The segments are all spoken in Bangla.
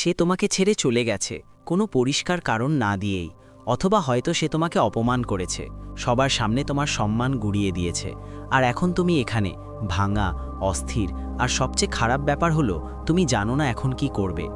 সে তোমাকে ছেড়ে চলে গেছে কোনো পরিষ্কার কারণ না দিয়েই, অথবা হয়তো সে তোমাকে অপমান করেছে, সবার সামনে তোমার সম্মান গুড়িয়ে দিয়েছে, আর এখন তুমি এখানে ভাঙা, অস্থির, আর সবচেয়ে খারাপ ব্যাপার হলো তুমি জানো না এখন কি করবে।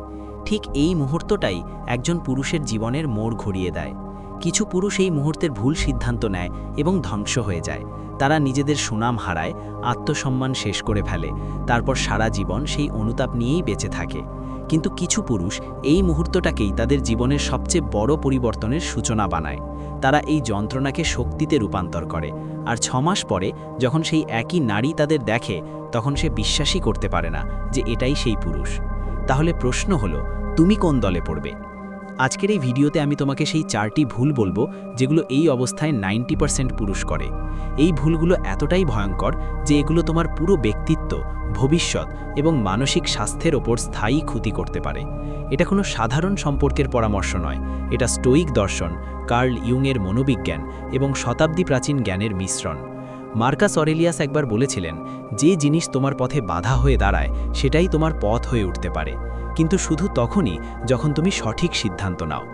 ঠিক এই মুহূর্তটাই একজন পুরুষের জীবনের মোড় ঘুরিয়ে দেয়। কিছু পুরুষ এই মুহূর্তের ভুল সিদ্ধান্ত নেয় এবং ধ্বংস হয়ে যায়। তারা নিজেদের সুনাম হারায়, আত্মসম্মান শেষ করে ফেলে, তারপর সারা জীবন সেই অনুতাপ নিয়েই বেঁচে থাকে। কিন্তু কিছু পুরুষ এই মুহূর্তটাকেই তাদের জীবনের সবচেয়ে বড় পরিবর্তনের সূচনা বানায়। তারা এই যন্ত্রণাকে শক্তিতে রূপান্তর করে, আর 6 মাস পরে যখন সেই একই নারী তাদের দেখে, তখন সে বিশ্বাসই করতে পারে না যে এটাই সেই পুরুষ। তাহলে প্রশ্ন হলো, তুমি কোন দলে পড়বে? আজকের এই ভিডিওতে আমি তোমাকে সেই 4টি ভুল বলবো যেগুলো এই অবস্থায় 90% পুরুষ করে। এই ভুলগুলো এতটাই ভয়ঙ্কর যে এগুলো তোমার পুরো ব্যক্তিত্ব, ভবিষ্যৎ এবং মানসিক স্বাস্থ্যের ওপর স্থায়ী ক্ষতি করতে পারে। এটা কোনো সাধারণ সম্পর্কের পরামর্শ নয়, এটা স্টোয়িক দর্শন, কার্ল ইউংয়ের মনোবিজ্ঞান এবং শতাব্দী প্রাচীন জ্ঞানের মিশ্রণ। মার্কাস অরেলিয়াস একবার বলেছিলেন, যে জিনিস তোমার পথে বাধা হয়ে দাঁড়ায় সেটাই তোমার পথ হয়ে উঠতে পারে, কিন্তু শুধু তখনই যখন তুমি সঠিক সিদ্ধান্ত নাও।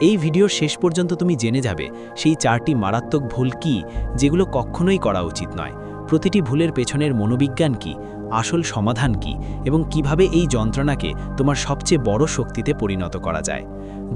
এই ভিডিওর শেষ পর্যন্ত তুমি জেনে যাবে সেই 4টি মারাত্মক ভুল কি যেগুলো কখনোই করা উচিত নয়, প্রতিটি ভুলের পেছনের মনোবিজ্ঞান কি, আসল সমাধান কি, এবং কিভাবে এই যন্ত্রণাকে তোমার সবচেয়ে বড় শক্তিতে পরিণত করা যায়।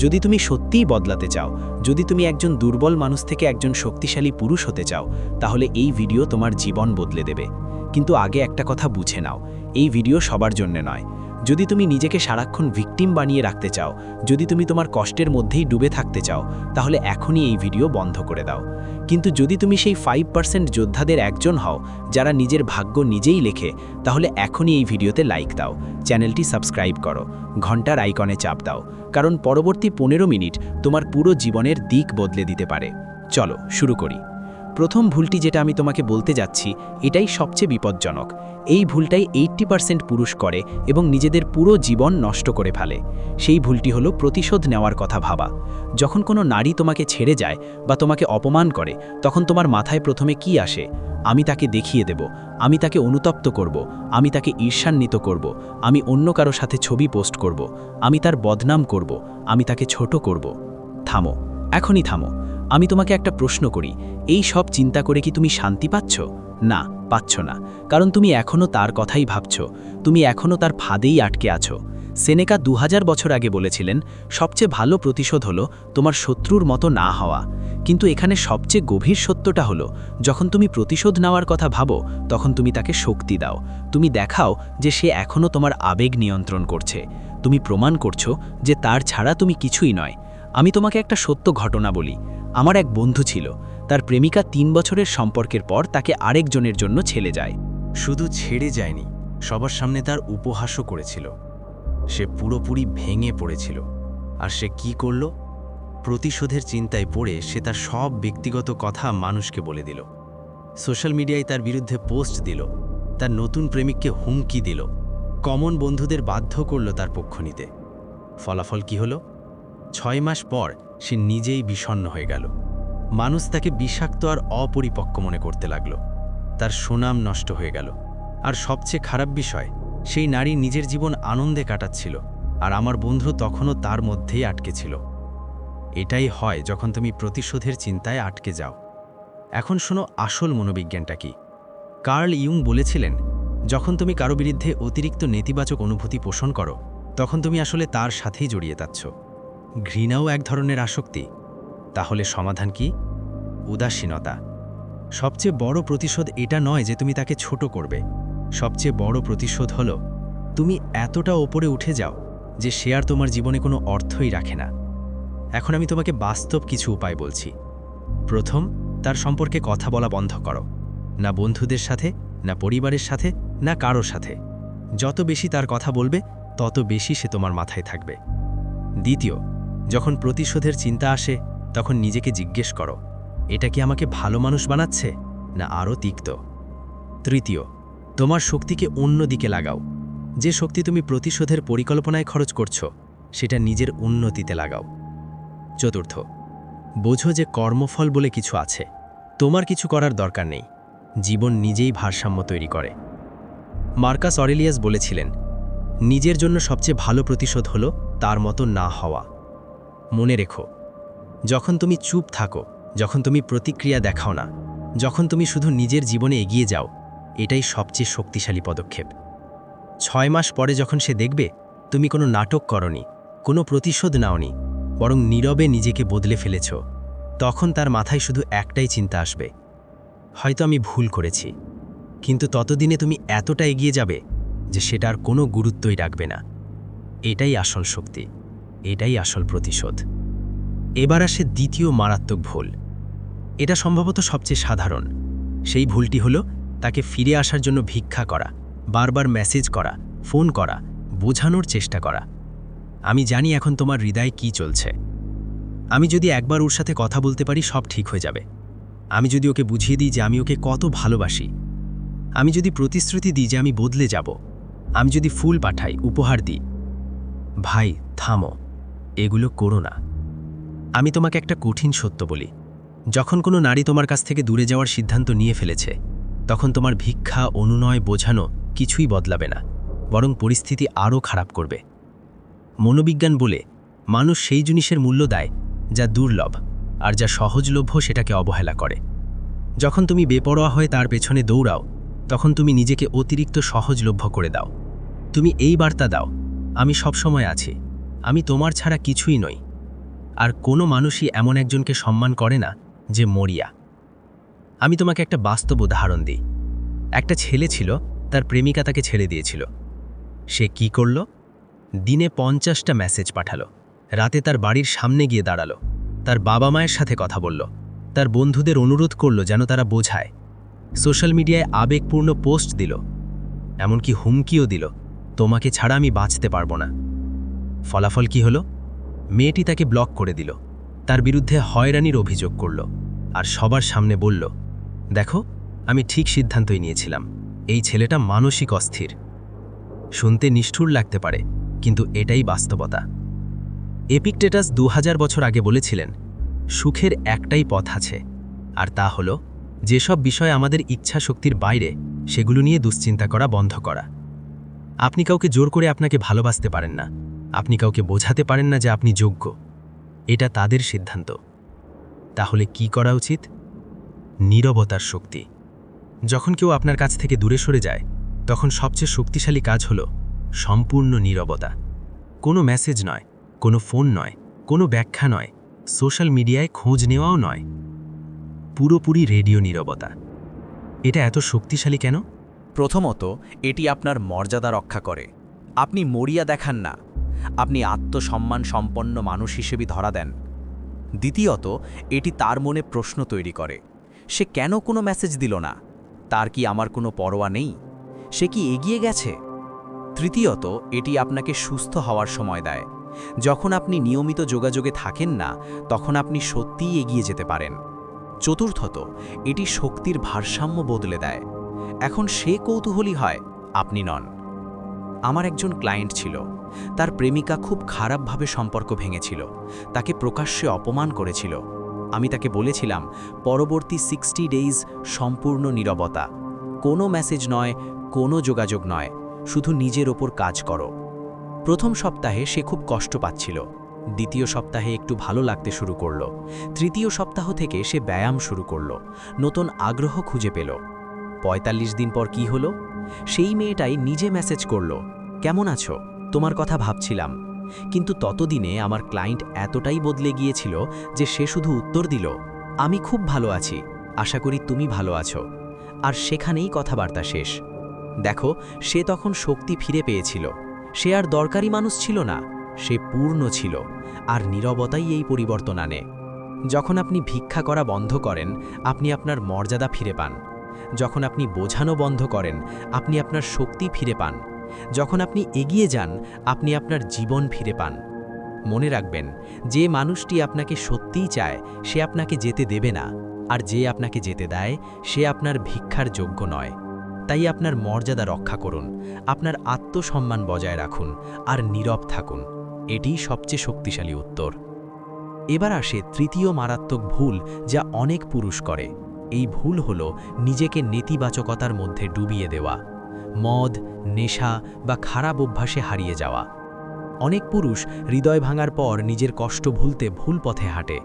যদি তুমি সত্যিই বদলাতে চাও, যদি তুমি একজন দুর্বল মানুষ থেকে একজন শক্তিশালী পুরুষ হতে চাও, তাহলে এই ভিডিও তোমার জীবন বদলে দেবে। কিন্তু আগে একটা কথা বুঝে নাও, এই ভিডিও সবার জন্য নয়। যদি তুমি নিজেকে সারাক্ষণ ভিকটিম বানিয়ে রাখতে চাও, যদি তুমি তোমার কষ্টের মধ্যেই ডুবে থাকতে চাও, তাহলে এখনই এই ভিডিও বন্ধ করে দাও। কিন্তু যদি তুমি সেই 5% যোদ্ধাদের একজন হও যারা নিজের ভাগ্য নিজেই লেখে, তাহলে এখনই এই ভিডিওতে লাইক দাও, চ্যানেলটি সাবস্ক্রাইব করো, ঘন্টার আইকনে চাপ দাও, কারণ পরবর্তী 15 মিনিট তোমার পুরো জীবনের দিক বদলে দিতে পারে। চলো শুরু করি। প্রথম ভুলটি যেটা আমি তোমাকে বলতে যাচ্ছি, এটাই সবচেয়ে বিপজ্জনক। এই ভুলটাই 80% পুরুষ করে এবং নিজেদের পুরো জীবন নষ্ট করে ফেলে। সেই ভুলটি হলো প্রতিশোধ নেওয়ার কথা ভাবা। যখন কোনো নারী তোমাকে ছেড়ে যায় বা তোমাকে অপমান করে, তখন তোমার মাথায় প্রথমে কি আসে? আমি তাকে দেখিয়ে দেব, আমি তাকে অনুতপ্ত করব, আমি তাকে ঈর্ষান্বিত করব, আমি অন্য কারো সাথে ছবি পোস্ট করব, আমি তার বদনাম করব, আমি তাকে ছোট করব। থামো, এখনই থামো। আমি তোমাকে একটা প্রশ্ন করি, এই সব চিন্তা করে কি তুমি শান্তি পাচ্ছ? না, পাচ্ছ না, কারণ তুমি এখনও তার কথাই ভাবছ, তুমি এখনও তার ফাঁদেই আটকে আছো। সেনেকা 2000 বছর আগে বলেছিলেন, সবচেয়ে ভালো প্রতিশোধ হলো তোমার শত্রুর মতো না হওয়া। কিন্তু এখানে সবচেয়ে গভীর সত্যটা হলো, যখন তুমি প্রতিশোধ নেওয়ার কথা ভাবো, তখন তুমি তাকে শক্তি দাও। তুমি দেখাও যে সে এখনও তোমার আবেগ নিয়ন্ত্রণ করছে। তুমি প্রমাণ করছো যে তার ছাড়া তুমি কিছুই নয়। আমি তোমাকে একটা সত্য ঘটনা বলি। আমার এক বন্ধু ছিল, তার প্রেমিকা 3 বছরের সম্পর্কের পর তাকে আরেকজনের জন্য ছেড়ে যায়। শুধু ছেড়ে যায়নি, সবার সামনে তার উপহাসও করেছিল। সে পুরোপুরি ভেঙে পড়েছিল। আর সে কি করল? প্রতিশোধের চিন্তায় পড়ে সে তার সব ব্যক্তিগত কথা মানুষকে বলে দিল। সোশ্যাল মিডিয়ায় তার বিরুদ্ধে পোস্ট দিল, তার নতুন প্রেমিককে হুমকি দিল, কমন বন্ধুদের বাধ্য করল তার পক্ষ নিতে। ফলাফল কি হলো? 6 মাস পর সে নিজেই বিষণ্ণ হয়ে গেল। মানুষ তাকে বিষাক্ত আর অপরিপক্ক মনে করতে লাগল। তার সুনাম নষ্ট হয়ে গেল। আর সবচেয়ে খারাপ বিষয়, সেই নারী নিজের জীবন আনন্দে কাটাচ্ছিল, আর আমার বন্ধু তখনও তার মধ্যেই আটকে ছিল। এটাই হয় যখন তুমি প্রতিশোধের চিন্তায় আটকে যাও। এখন শোনো আসল মনোবিজ্ঞানটা কি। কার্ল ইউং বলেছিলেন, যখন তুমি কারো বিরুদ্ধে অতিরিক্ত নেতিবাচক অনুভূতি পোষণ করো, তখন তুমি আসলে তার সাথেই জড়িয়ে যাচ্ছ। ঘৃণাও এক ধরনের আসক্তি। তাহলে সমাধান কি? উদাসীনতা। সবচেয়ে বড় প্রতিশোধ এটা নয় যে তুমি তাকে ছোট করবে। সবচেয়ে বড় প্রতিশোধ হলো তুমি এতটা ওপরে উঠে যাও যে সে আর তোমার জীবনে কোনো অর্থই রাখে না। এখন আমি তোমাকে বাস্তব কিছু উপায় বলছি। প্রথম, তার সম্পর্কে কথা বলা বন্ধ করো। না বন্ধুদের সাথে, না পরিবারের সাথে, না কারো সাথে। যত বেশি তার কথা বলবে, তত বেশি সে তোমার মাথায় থাকবে। দ্বিতীয়, যখন প্রতিশোধের চিন্তা আসে, তখন নিজেকে জিজ্ঞেস করো, এটা কি আমাকে ভালো মানুষ বানাচ্ছে, না আরও তিক্ত? তৃতীয়, তোমার শক্তিকে অন্য দিকে লাগাও। যে শক্তি তুমি প্রতিশোধের পরিকল্পনায় খরচ করছো, সেটা নিজের উন্নতিতে লাগাও। চতুর্থ, বোঝো যে কর্মফল বলে কিছু আছে। তোমার কিছু করার দরকার নেই, জীবন নিজেই ভারসাম্য তৈরি করে। মার্কাস অরেলিয়াস বলেছিলেন, নিজের জন্য সবচেয়ে ভালো প্রতিশোধ হলো তার মতো না হওয়া। মনে রেখো, যখন তুমি চুপ থাকো, যখন তুমি প্রতিক্রিয়া দেখাও না, যখন তুমি শুধু নিজের জীবনে এগিয়ে যাও, এটাই সবচেয়ে শক্তিশালী পদক্ষেপ। 6 মাস পরে যখন সে দেখবে তুমি কোনো নাটক করনি, কোনো প্রতিশোধ নাওনি, বরং নীরবে নিজেকে বদলে ফেলেছ, তখন তার মাথায় শুধু একটাই চিন্তা আসবে, হয়তো আমি ভুল করেছি। কিন্তু ততদিনে তুমি এতটা এগিয়ে যাবে যে সেটা আর কোনো গুরুত্বই রাখবে না। এটাই আসল শক্তি, এটাই আসল প্রতিশোধ। এবার আসে দ্বিতীয় মারাত্মক ভুল। এটা সম্ভবত সবচেয়ে সাধারণ। সেই ভুলটি হলো তাকে ফিরে আসার জন্য ভিক্ষা করা, বারবার মেসেজ করা, ফোন করা, বোঝানোর চেষ্টা করা। আমি জানি এখন তোমার হৃদয়ে কি চলছে। আমি যদি একবার ওর সাথে কথা বলতে পারি সব ঠিক হয়ে যাবে। আমি যদি ওকে বুঝিয়ে দিই যে আমি ওকে কত ভালোবাসি, আমি যদি প্রতিশ্রুতি দিই যে আমি বদলে যাব, আমি যদি ফুল পাঠাই, উপহার দিই। ভাই থামো, এগুলো করো না। আমি তোমাকে একটা কঠিন সত্য বলি, যখন কোনো নারী তোমার কাছ থেকে দূরে যাওয়ার সিদ্ধান্ত নিয়ে ফেলেছে, তখন তোমার ভিক্ষা, অনুনয়, বোঝানো কিছুই বদলাবে না, বরং পরিস্থিতি আরও খারাপ করবে। মনোবিজ্ঞান বলে মানুষ সেই জিনিসের মূল্য দেয় যা দুর্লভ, আর যা সহজলভ্য সেটাকে অবহেলা করে। যখন তুমি বেপরোয়া হয়ে তার পেছনে দৌড়াও, তখন তুমি নিজেকে অতিরিক্ত সহজলভ্য করে দাও। তুমি এই বার্তা দাও, আমি সবসময় আছি, আমি তোমার ছাড়া কিছুই নই। আর কোনো মানুষই এমন একজনকে সম্মান করে না যে মরিয়া। আমি তোমাকে একটা বাস্তব উদাহরণ দিই। একটা ছেলে ছিল, তার প্রেমিকা তাকে ছেড়ে দিয়েছিল। সে কি করল? দিনে 50টা মেসেজ পাঠালো, রাতে তার বাড়ির সামনে গিয়ে দাঁড়ালো, তার বাবা মায়ের সাথে কথা বলল, তার বন্ধুদের অনুরোধ করল যেন তারা বোঝায়, সোশ্যাল মিডিয়ায় আবেগপূর্ণ পোস্ট দিল, এমনকি হুমকিও দিল, তোমাকে ছাড়া আমি বাঁচতে পারবো না। ফলাফল কি হলো? মেয়েটি তাকে ব্লক করে দিল, তার বিরুদ্ধে হয়রানির অভিযোগ করল, আর সবার সামনে বলল, দেখো আমি ঠিক সিদ্ধান্তই নিয়েছিলাম, এই ছেলেটা মানসিক অস্থির। শুনতে নিষ্ঠুর লাগতে পারে, কিন্তু এটাই বাস্তবতা। এপিকটেটাস 2000 বছর আগে বলেছিলেন, সুখের একটাই পথ আছে, আর তা হলো যেসব বিষয় আমাদের ইচ্ছা শক্তির বাইরে, সেগুলো নিয়ে দুশ্চিন্তা করা বন্ধ করা। আপনি কাউকে জোর করে আপনাকে ভালোবাসতে পারেন না, আপনি কাউকে বোঝাতে পারেন না যে আপনি যোগ্য। এটা তাদের সিদ্ধান্ত। তাহলে কি করা উচিত? নীরবতার শক্তি। যখন কেউ আপনার কাছ থেকে দূরে সরে যায়, তখন সবচেয়ে শক্তিশালী কাজ হলো সম্পূর্ণ নীরবতা। কোনো মেসেজ নয়, কোনো ফোন নয়, কোনো ব্যাখ্যা নয়, সোশ্যাল মিডিয়ায় খোঁজ নেওয়াও নয়, পুরোপুরি রেডিও নীরবতা। এটা এত শক্তিশালী কেন? প্রথমত, এটি আপনার মর্যাদা রক্ষা করে। আপনি মরিয়া দেখান না, আপনি আত্মসম্মান সম্পন্ন মানুষ হিসেবে ধরা দেন। দ্বিতীয়ত, এটি তার মনে প্রশ্ন তৈরি করে, সে কেন কোনো মেসেজ দিল না? তার কি আমার কোনো পরোয়া নেই? সে কি এগিয়ে গেছে? তৃতীয়ত, এটি আপনাকে সুস্থ হওয়ার সময় দেয়। যখন আপনি নিয়মিত যোগাযোগে থাকেন না, তখন আপনি সত্যিই এগিয়ে যেতে পারেন। চতুর্থত, এটি শক্তির ভারসাম্য বদলে দেয়। এখন সে কৌতূহলী হয়, আপনি নন। আমার একজন ক্লায়েন্ট ছিল, তার প্রেমিকা খুব খারাপভাবে সম্পর্ক ভেঙেছিল, তাকে প্রকাশ্যে অপমান করেছিল। আমি তাকে বলেছিলাম, পরবর্তী 60 ডেজ সম্পূর্ণ নীরবতা, কোনো মেসেজ নয়, কোনো যোগাযোগ নয়, শুধু নিজের ওপর কাজ করো। প্রথম সপ্তাহে সে খুব কষ্ট পাচ্ছিল, দ্বিতীয় সপ্তাহে একটু ভালো লাগতে শুরু করলো, তৃতীয় সপ্তাহ থেকে সে ব্যায়াম শুরু করলো, নতুন আগ্রহ খুঁজে পেল। 45 দিন পর কি হলো? সেই মেয়েটাই নিজে মেসেজ করলো, কেমন আছো, তোমার কথা ভাবছিলাম। কিন্তু ততদিনে আমার ক্লায়েন্ট এতটাই বদলে গিয়েছিল যে সে শুধু উত্তর দিল, আমি খুব ভালো আছি, আশা করি তুমি ভালো আছো। আর সেখানেই কথাবার্তা শেষ। দেখো, সে তখন শক্তি ফিরে পেয়েছিল। সে আর দরকারি মানুষ ছিল না, সে পূর্ণ ছিল। আর নীরবতাই এই পরিবর্তন আনে। যখন আপনি ভিক্ষা করা বন্ধ করেন, আপনি আপনার মর্যাদা ফিরে পান। যখন আপনি বোঝানো বন্ধ করেন, আপনি আপনার শক্তি ফিরে পান। যখন আপনি এগিয়ে যান, আপনি আপনার জীবন ফিরে পান। মনে রাখবেন, যে মানুষটি আপনাকে সত্যিই চায়, সে আপনাকে যেতে দেবে না। আর যে আপনাকে যেতে দেয়, সে আপনার ভিক্ষার যোগ্য নয়। তাই আপনার মর্যাদা রক্ষা করুন, আপনার আত্মসম্মান বজায় রাখুন, আর নীরব থাকুন। এটিই সবচেয়ে শক্তিশালী উত্তর। এবার আসে তৃতীয় মারাত্মক ভুল, যা অনেক পুরুষ করে। এই ভুল হলো নিজেকে নেতিবাচকতার মধ্যে ডুবিয়ে দেওয়া, মদ, নেশা বা খারাপ অভ্যাসে হারিয়ে যাওয়া। অনেক পুরুষ হৃদয় ভাঙার পর নিজের কষ্ট ভুলতে ভুল পথে হাঁটে,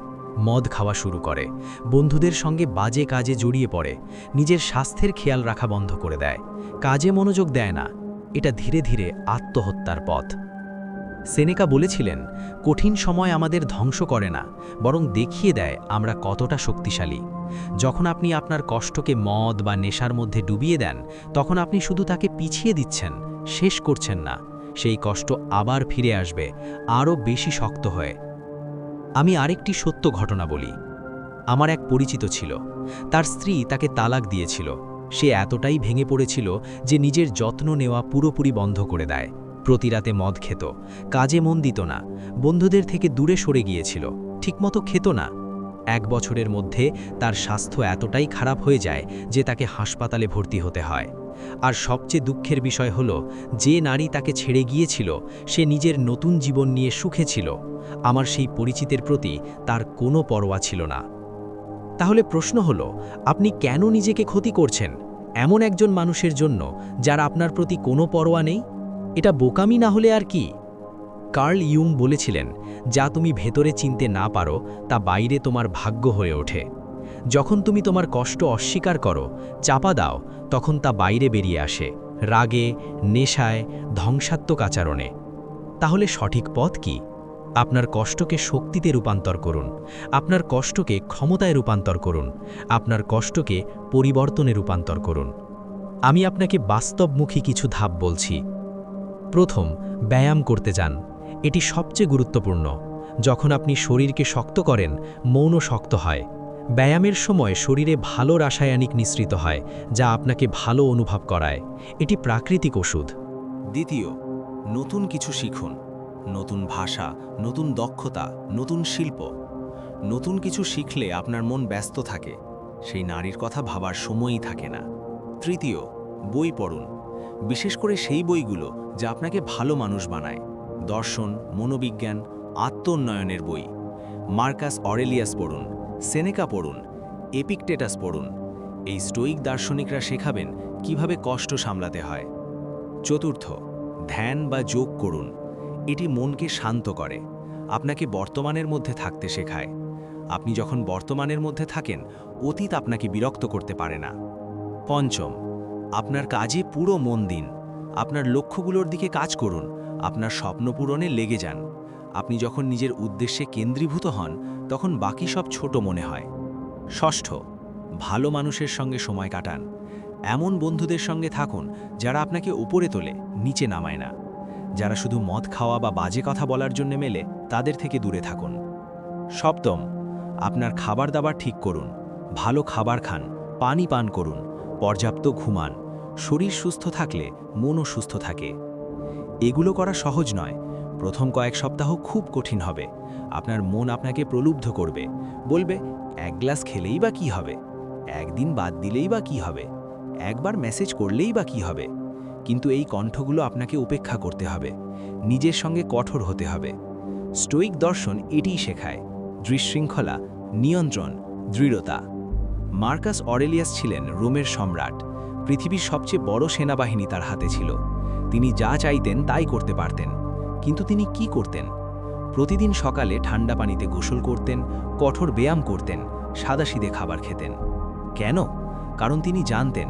মদ খাওয়া শুরু করে, বন্ধুদের সঙ্গে বাজে কাজে জড়িয়ে পড়ে, নিজের স্বাস্থ্যের খেয়াল রাখা বন্ধ করে দেয়, কাজে মনোযোগ দেয় না। এটা ধীরে ধীরে আত্মহত্যার পথ। সেনেকা বলেছিলেন, কঠিন সময় আমাদের ধ্বংস করে না, বরং দেখিয়ে দেয় আমরা কতটা শক্তিশালী। যখন আপনি আপনার কষ্টকে মদ বা নেশার মধ্যে ডুবিয়ে দেন, তখন আপনি শুধু তাকে পিছিয়ে দিচ্ছেন, শেষ করছেন না। সেই কষ্ট আবার ফিরে আসবে, আরও বেশি শক্ত হয়ে। আমি আরেকটি সত্য ঘটনা বলি। আমার এক পরিচিত ছিল, তার স্ত্রী তাকে তালাক দিয়েছিল। সে এতটাই ভেঙে পড়েছিল যে নিজের যত্ন নেওয়া পুরোপুরি বন্ধ করে দেয়। প্রতি রাতে মদ খেত, কাজে মন দিত না, বন্ধুদের থেকে দূরে সরে গিয়েছিল, ঠিকমতো খেত না। 1 বছরের মধ্যে তার স্বাস্থ্য এতটাই খারাপ হয়ে যায় যে তাকে হাসপাতালে ভর্তি হতে হয়। আর সবচেয়ে দুঃখের বিষয় হলো, যে নারী তাকে ছেড়ে গিয়েছিল সে নিজের নতুন জীবন নিয়ে সুখে ছিল। আমার সেই পরিচিতের প্রতি তার কোনো পরোয়া ছিল না। তাহলে প্রশ্ন হলো, আপনি কেন নিজেকে ক্ষতি করছেন এমন একজন মানুষের জন্য যার আপনার প্রতি কোনো পরোয়া নেই? এটা বোকামি না হলে আর কি? কার্ল ইয়ুং বলেছিলেন, যা তুমি ভেতরে চিনতে না পারো তা বাইরে তোমার ভাগ্য হয়ে ওঠে। যখন তুমি তোমার কষ্ট অস্বীকার করো, চাপা দাও, তখন তা বাইরে বেরিয়ে আসে, রাগে, নেশায়, ধ্বংসাত্মক আচরণে। তাহলে সঠিক পথ কি? আপনার কষ্টকে শক্তিতে রূপান্তর করুন, আপনার কষ্টকে ক্ষমতায় রূপান্তর করুন, আপনার কষ্টকে পরিবর্তনে রূপান্তর করুন। আমি আপনাকে বাস্তবমুখী কিছু ধাপ বলছি। প্রথম, ব্যায়াম করতে যান। এটি সবচেয়ে গুরুত্বপূর্ণ। যখন আপনি শরীরকে শক্ত করেন, মনও শক্ত হয়। ব্যায়ামের সময় শরীরে ভালো রাসায়নিক নিঃসৃত হয়, যা আপনাকে ভালো অনুভব করায়। এটি প্রাকৃতিক ওষুধ। দ্বিতীয়, নতুন কিছু শিখুন। নতুন ভাষা, নতুন দক্ষতা, নতুন শিল্প। নতুন কিছু শিখলে আপনার মন ব্যস্ত থাকে, সেই নারীর কথা ভাবার সময়ই থাকে না। তৃতীয়, বই পড়ুন। বিশেষ করে সেই বইগুলো যা আপনাকে ভালো মানুষ বানায়। দর্শন, মনোবিজ্ঞান, আত্ম-উন্নয়নের বই। মার্কাস অরেলিয়াস পড়ুন, সেনেকা পড়ুন, এপিকটেটাস পড়ুন। এই স্টোয়িক দার্শনিকরা শেখাবেন কিভাবে কষ্ট সামলাতে হয়। চতুর্থ, ধ্যান বা যোগ করুন। এটি মনকে শান্ত করে, আপনাকে বর্তমানের মধ্যে থাকতে শেখায়। আপনি যখন বর্তমানের মধ্যে থাকেন, অতীত আপনাকে বিরক্ত করতে পারে না। পঞ্চম, আপনার কাজে পুরো মন দিন। আপনার লক্ষ্যগুলোর দিকে কাজ করুন, আপনার স্বপ্ন পূরণে লেগে যান। আপনি যখন নিজের উদ্দেশ্যে কেন্দ্রীভূত হন, তখন বাকি সব ছোট মনে হয়। ষষ্ঠ, ভালো মানুষের সঙ্গে সময় কাটান। এমন বন্ধুদের সঙ্গে থাকুন যারা আপনাকে উপরে তোলে, নিচে নামায় না। যারা শুধু মদ খাওয়া বা বাজে কথা বলার জন্য মেলে, তাদের থেকে দূরে থাকুন। সপ্তম, আপনার খাবার দাবার ঠিক করুন। ভালো খাবার খান, পানি পান করুন, পর্যাপ্ত ঘুমান। শরীর সুস্থ থাকলে মনও সুস্থ থাকে। এগুলো করা সহজ নয়। প্রথম কয়েক সপ্তাহ খুব কঠিন হবে। আপনার মন আপনাকে প্রলুব্ধ করবে, বলবে 1 গ্লাস খেলেই বা কি হবে, একদিন বাদ দিলেই বা কি হবে, একবার মেসেজ করলেই বা কি হবে। কিন্তু এই কণ্ঠগুলো আপনাকে উপেক্ষা করতে হবে, নিজের সঙ্গে কঠোর হতে হবে। স্টোয়িক দর্শন এটিই শেখায়: দৃশ্যৃঙ্খলা, নিয়ন্ত্রণ, দৃঢ়তা। মার্কাস অরেলিয়াস ছিলেন রোমের সম্রাট। পৃথিবীর সবচেয়ে বড় সেনাবাহিনী তার হাতে ছিল। তিনি যা চাইতেন তাই করতে পারতেন। কিন্তু তিনি কি করতেন? প্রতিদিন সকালে ঠান্ডা পানিতে গোসল করতেন, কঠোর ব্যায়াম করতেন, সাদাসিধে খাবার খেতেন। কেন? কারণ তিনি জানতেন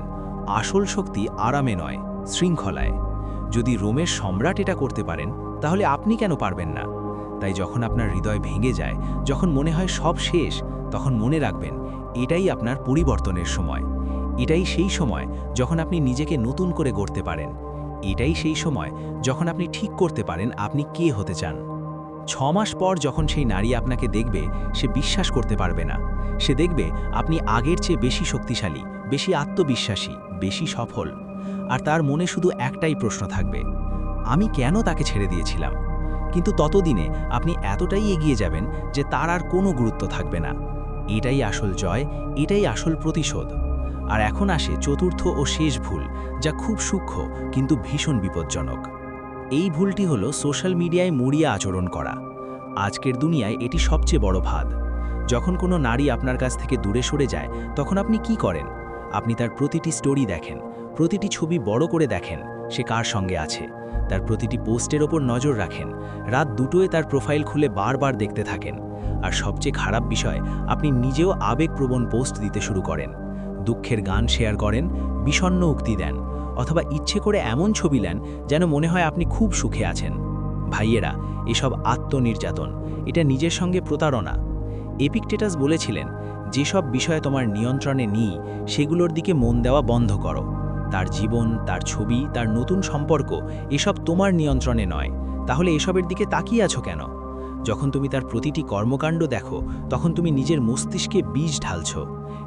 আসল শক্তি আরামে নয়, শৃঙ্খলায়। যদি রোমের সম্রাট এটা করতে পারেন, তাহলে আপনি কেন পারবেন না? তাই যখন আপনার হৃদয় ভেঙে যায়, যখন মনে হয় সব শেষ, তখন মনে রাখবেন এটাই আপনার পরিবর্তনের সময়। এটাই সেই সময় যখন আপনি নিজেকে নতুন করে গড়তে পারেন। এটাই সেই সময় যখন আপনি ঠিক করতে পারেন আপনি কে হতে চান। 6 মাস পর যখন সেই নারী আপনাকে দেখবে, সে বিশ্বাস করতে পারবে না। সে দেখবে আপনি আগের চেয়ে বেশি শক্তিশালী, বেশি আত্মবিশ্বাসী, বেশি সফল। আর তার মনে শুধু একটাই প্রশ্ন থাকবে: আমি কেন তাকে ছেড়ে দিয়েছিলাম? কিন্তু ততদিনে আপনি এতটাই এগিয়ে যাবেন যে তার আর কোনো গুরুত্ব থাকবে না। এটাই আসল জয়, এটাই আসল প্রতিশোধ। আর এখন আসে চতুর্থ ও শেষ ভুল, যা খুব সূক্ষ্ম কিন্তু ভীষণ বিপজ্জনক। এই ভুলটি হলো সোশ্যাল মিডিয়ায় মরিয়া আচরণ করা। আজকের দুনিয়ায় এটি সবচেয়ে বড় ফাঁদ। যখন কোনো নারী আপনার কাছ থেকে দূরে সরে যায়, তখন আপনি কি করেন? আপনি তার প্রতিটি স্টোরি দেখেন, প্রতিটি ছবি বড় করে দেখেন, সে কার সঙ্গে আছে। তার প্রতিটি পোস্টের ওপর নজর রাখেন, রাত 2টোয় তার প্রোফাইল খুলে বারবার দেখতে থাকেন। আর সবচেয়ে খারাপ বিষয়, আপনি নিজেও আবেগপ্রবণ পোস্ট দিতে শুরু করেন। দুঃখের গান শেয়ার করেন, বিষণ্ণ উক্তি দেন, অথবা ইচ্ছে করে এমন ছবি নেন যেন মনে হয় আপনি খুব সুখে আছেন। ভাইয়েরা, এসব আত্মনির্যাতন, এটা নিজের সঙ্গে প্রতারণা। এপিকটেটাস বলেছিলেন, যেসব বিষয় তোমার নিয়ন্ত্রণে নেই সেগুলোর দিকে মন দেওয়া বন্ধ করো। তার জীবন, তার ছবি, তার নতুন সম্পর্ক, এসব তোমার নিয়ন্ত্রণে নয়। তাহলে এসবের দিকে তাকিয়ে আছো কেন? যখন তুমি তার প্রতিটি কর্মকাণ্ড দেখো, তখন তুমি নিজের মস্তিষ্কে বীজ ঢালছো,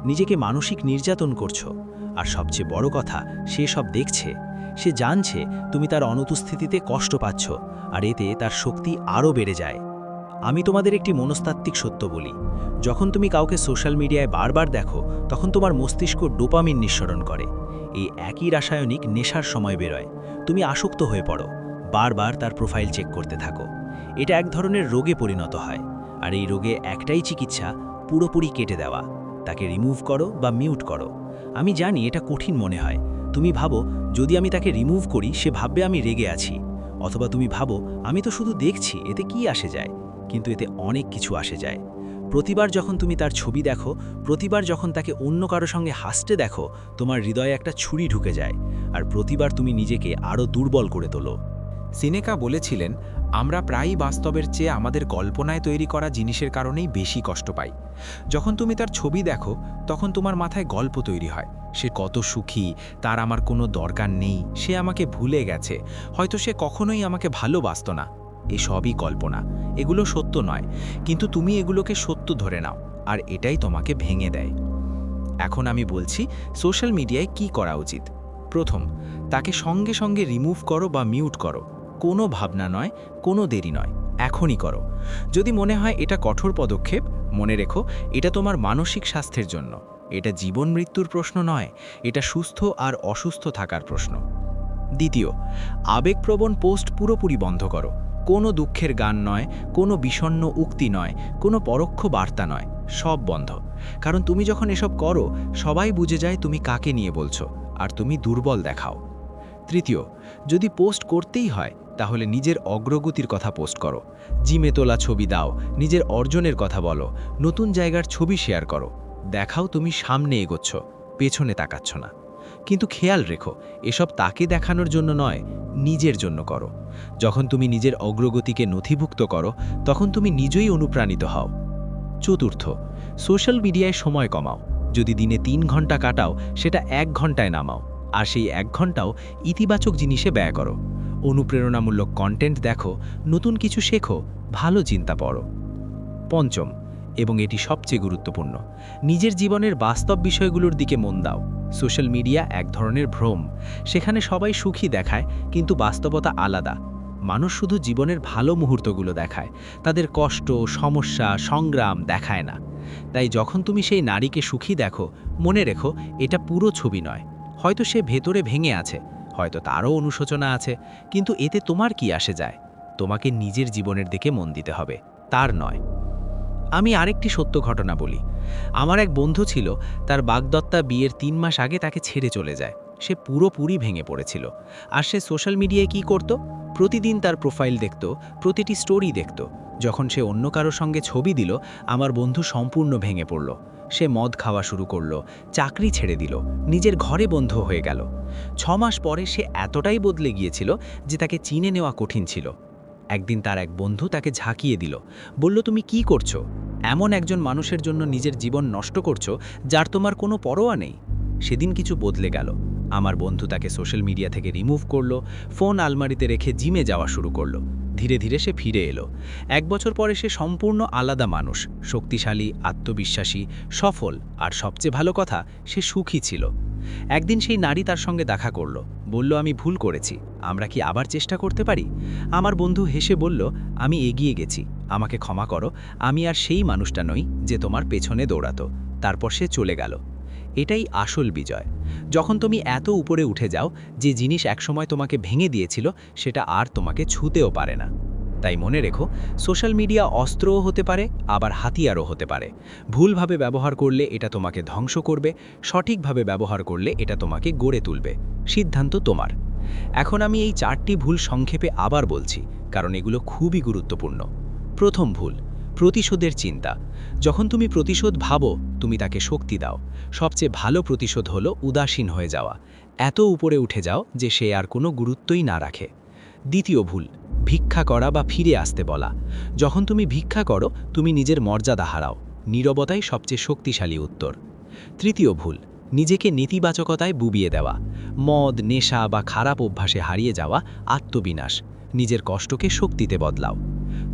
নিজেকে মানসিক নির্যাতন করছো। আর সবচেয়ে বড় কথা, সে সব দেখছে, সে জানছে তুমি তার অনুপস্থিতিতে কষ্ট পাচ্ছ, আর এতে তার শক্তি আরও বেড়ে যায়। আমি তোমাদের একটি মনস্তাত্ত্বিক সত্য বলি, যখন তুমি কাউকে সোশ্যাল মিডিয়ায় বারবার দেখো, তখন তোমার মস্তিষ্ক ডোপামিন নিঃসরণ করে। এই একই রাসায়নিক নেশার সময় বেরোয়। তুমি আসক্ত হয়ে পড়ো, বারবার তার প্রোফাইল চেক করতে থাকো। এটা এক ধরনের রোগে পরিণত হয়। আর এই রোগে একটাই চিকিৎসা, পুরোপুরি কেটে দেওয়া। তাকে রিমুভ করো বা মিউট করো। আমি জানি এটা কঠিন মনে হয়। তুমি ভাবো, যদি আমি তাকে রিমুভ করি সে ভাববে আমি রেগে আছি। অথবা তুমি ভাবো, আমি তো শুধু দেখছি, এতে কি আসে যায়? কিন্তু এতে অনেক কিছু আসে যায়। প্রতিবার যখন তুমি তার ছবি দেখো, প্রতিবার যখন তাকে অন্য কারো সঙ্গে হাসতে দেখো, তোমার হৃদয়ে একটা ছুরি ঢুকে যায়। আর প্রতিবার তুমি নিজেকে আরও দুর্বল করে তোলো। সিনেকা বলেছিলেন, আমরা প্রায়ই বাস্তবের চেয়ে আমাদের কল্পনায় তৈরি করা জিনিসের কারণেই বেশি কষ্ট পাই। যখন তুমি তার ছবি দেখো, তখন তোমার মাথায় গল্প তৈরি হয়, সে কত সুখী, তার আমার কোনো দরকার নেই, সে আমাকে ভুলে গেছে, হয়তো সে কখনোই আমাকে ভালোবাসত না। এসবই কল্পনা, এগুলো সত্য নয়, কিন্তু তুমি এগুলোকে সত্য ধরে নাও, আর এটাই তোমাকে ভেঙে দেয়। এখন আমি বলছি সোশ্যাল মিডিয়ায় কি করা উচিত। প্রথম, তাকে সঙ্গে সঙ্গে রিমুভ করো বা মিউট করো। কোনো ভাবনা নয়, কোনো দেরি নয়, এখনই করো। যদি মনে হয় এটা কঠোর পদক্ষেপ, মনে রেখো এটা তোমার মানসিক স্বাস্থ্যের জন্য। এটা জীবন মৃত্যুর প্রশ্ন নয়, এটা সুস্থ আর অসুস্থ থাকার প্রশ্ন। দ্বিতীয়, আবেগপ্রবণ পোস্ট পুরোপুরি বন্ধ করো। কোনো দুঃখের গান নয়, কোনো বিষণ্ণ উক্তি নয়, কোনো পরোক্ষ বার্তা নয়, সব বন্ধ। কারণ তুমি যখন এসব করো, সবাই বুঝে যায় তুমি কাকে নিয়ে বলছো, আর তুমি দুর্বল দেখাও। তৃতীয়, যদি পোস্ট করতেই হয় তাহলে নিজের অগ্রগতির কথা পোস্ট করো। জিমে তোলা ছবি দাও, নিজের অর্জনের কথা বলো, নতুন জায়গার ছবি শেয়ার করো। দেখাও তুমি সামনে এগোচ্ছ, পেছনে তাকাচ্ছ না। কিন্তু খেয়াল রেখো, এসব তাকে দেখানোর জন্য নয়, নিজের জন্য করো। যখন তুমি নিজের অগ্রগতিকে নথিভুক্ত করো, তখন তুমি নিজেই অনুপ্রাণিত হও। চতুর্থ, সোশ্যাল মিডিয়ায় সময় কমাও। যদি দিনে 3 ঘন্টা কাটাও, সেটা 1 ঘন্টায় নামাও, আর সেই 1 ঘন্টাও ইতিবাচক জিনিসে ব্যয় করো। অনুপ্রেরণামূলক কন্টেন্ট দেখো, নতুন কিছু শেখো, ভালো চিন্তা পড়ো। পঞ্চম, এবং এটি সবচেয়ে গুরুত্বপূর্ণ, নিজের জীবনের বাস্তব বিষয়গুলোর দিকে মন দাও। সোশ্যাল মিডিয়া এক ধরনের ভ্রম, সেখানে সবাই সুখী দেখায়, কিন্তু বাস্তবতা আলাদা। মানুষ শুধু জীবনের ভালো মুহূর্তগুলো দেখায়, তাদের কষ্ট, সমস্যা, সংগ্রাম দেখায় না। তাই যখন তুমি সেই নারীকে সুখী দেখো, মনে রেখো এটা পুরো ছবি নয়। হয়তো সে ভেতরে ভেঙে আছে, হয়তো তারও অনুশোচনা আছে, কিন্তু এতে তোমার কি আসে যায়? তোমাকে নিজের জীবনের দিকে মন দিতে হবে, তার নয়। আমি আরেকটি সত্য ঘটনা বলি। আমার এক বন্ধু ছিল, তার বাগদত্তা বিয়ের 3 মাস আগে তাকে ছেড়ে চলে যায়। সে পুরোপুরি ভেঙে পড়েছিল। আর সে সোশ্যাল মিডিয়ায় কি করত? প্রতিদিন তার প্রোফাইল দেখত, প্রতিটি স্টোরি দেখত। যখন সে অন্য কারো সঙ্গে ছবি দিল, আমার বন্ধু সম্পূর্ণ ভেঙে পড়ল। সে মদ খাওয়া শুরু করলো, চাকরি ছেড়ে দিল, নিজের ঘরে বন্ধ হয়ে গেল। 6 মাস পরে সে এতটাই বদলে গিয়েছিল যে তাকে চিনে নেওয়া কঠিন ছিল। একদিন তার এক বন্ধু তাকে ঝাঁকিয়ে দিল, বলল, তুমি কি করছো? এমন একজন মানুষের জন্য নিজের জীবন নষ্ট করছো যার তোমার কোনো পরোয়া নেই। সেদিন কিছু বদলে গেল। আমার বন্ধু তাকে সোশ্যাল মিডিয়া থেকে রিমুভ করলো, ফোন আলমারিতে রেখে জিমে যাওয়া শুরু করলো। ধীরে ধীরে সে ফিরে এলো। 1 বছর পরে সে সম্পূর্ণ আলাদা মানুষ, শক্তিশালী, আত্মবিশ্বাসী, সফল, আর সবচেয়ে ভালো কথা, সে সুখী ছিল। একদিন সেই নারী তার সঙ্গে দেখা করল, বলল, আমি ভুল করেছি, আমরা কি আবার চেষ্টা করতে পারি? আমার বন্ধু হেসে বলল, আমি এগিয়ে গেছি, আমাকে ক্ষমা করো, আমি আর সেই মানুষটা নই যে তোমার পেছনে দৌড়াতো। তারপর সে চলে গেল। এটাই আসল বিজয়। যখন তুমি এত উপরে উঠে যাও, যে জিনিস একসময় তোমাকে ভেঙে দিয়েছিল সেটা আর তোমাকে ছুঁতেও পারে না। তাই মনে রেখো, সোশ্যাল মিডিয়া অস্ত্রও হতে পারে, আবার হাতিয়ারও হতে পারে। ভুলভাবে ব্যবহার করলে এটা তোমাকে ধ্বংস করবে, সঠিকভাবে ব্যবহার করলে এটা তোমাকে গড়ে তুলবে। সিদ্ধান্ত তোমার। এখন আমি এই 4টি ভুল সংক্ষেপে আবার বলছি, কারণ এগুলো খুবই গুরুত্বপূর্ণ। প্রথম ভুল, প্রতিশোধের চিন্তা। যখন তুমি প্রতিশোধ ভাবো, তুমি তাকে শক্তি দাও। সবচেয়ে ভালো প্রতিশোধ হলো উদাসীন হয়ে যাওয়া, এত উপরে উঠে যাও যে সে আর কোনো গুরুত্বই না রাখে। দ্বিতীয় ভুল, ভিক্ষা করা বা ফিরে আসতে বলা। যখন তুমি ভিক্ষা করো, তুমি নিজের মর্যাদা হারাও। নীরবতাই সবচেয়ে শক্তিশালী উত্তর। তৃতীয় ভুল, নিজেকে নেতিবাচকতায় বুবিয়ে দেওয়া। মদ, নেশা বা খারাপ অভ্যাসে হারিয়ে যাওয়া আত্মবিনাশ। নিজের কষ্টকে শক্তিতে বদলাও।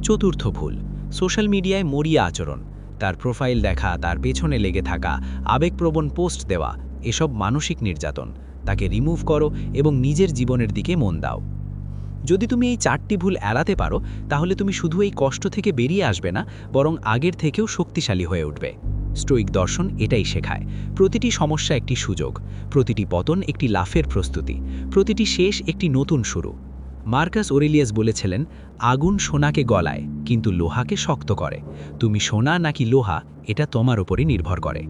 চতুর্থ ভুল, সোশ্যাল মিডিয়ায় মরিয়া আচরণ। তার প্রোফাইল দেখা, তার পেছনে লেগে থাকা, আবেগপ্রবণ পোস্ট দেওয়া, এসব মানসিক নির্যাতন। তাকে রিমুভ করো এবং নিজের জীবনের দিকে মন দাও। যদি তুমি এই 4টি ভুল এড়াতে পারো, তাহলে তুমি শুধু এই কষ্ট থেকে বেরিয়ে আসবে না, বরং আগের থেকেও শক্তিশালী হয়ে উঠবে। স্টোইক দর্শন এটাই শেখায়, প্রতিটি সমস্যা একটি সুযোগ, প্রতিটি পতন একটি লাফের প্রস্তুতি, প্রতিটি শেষ একটি নতুন শুরু। মার্কাস অরেলিয়াস বলেছিলেন, আগুন সোনাকে গলায়, কিন্তু লোহাকে শক্ত করে। তুমি সোনা নাকি লোহা, এটা তোমার উপরই নির্ভর করে।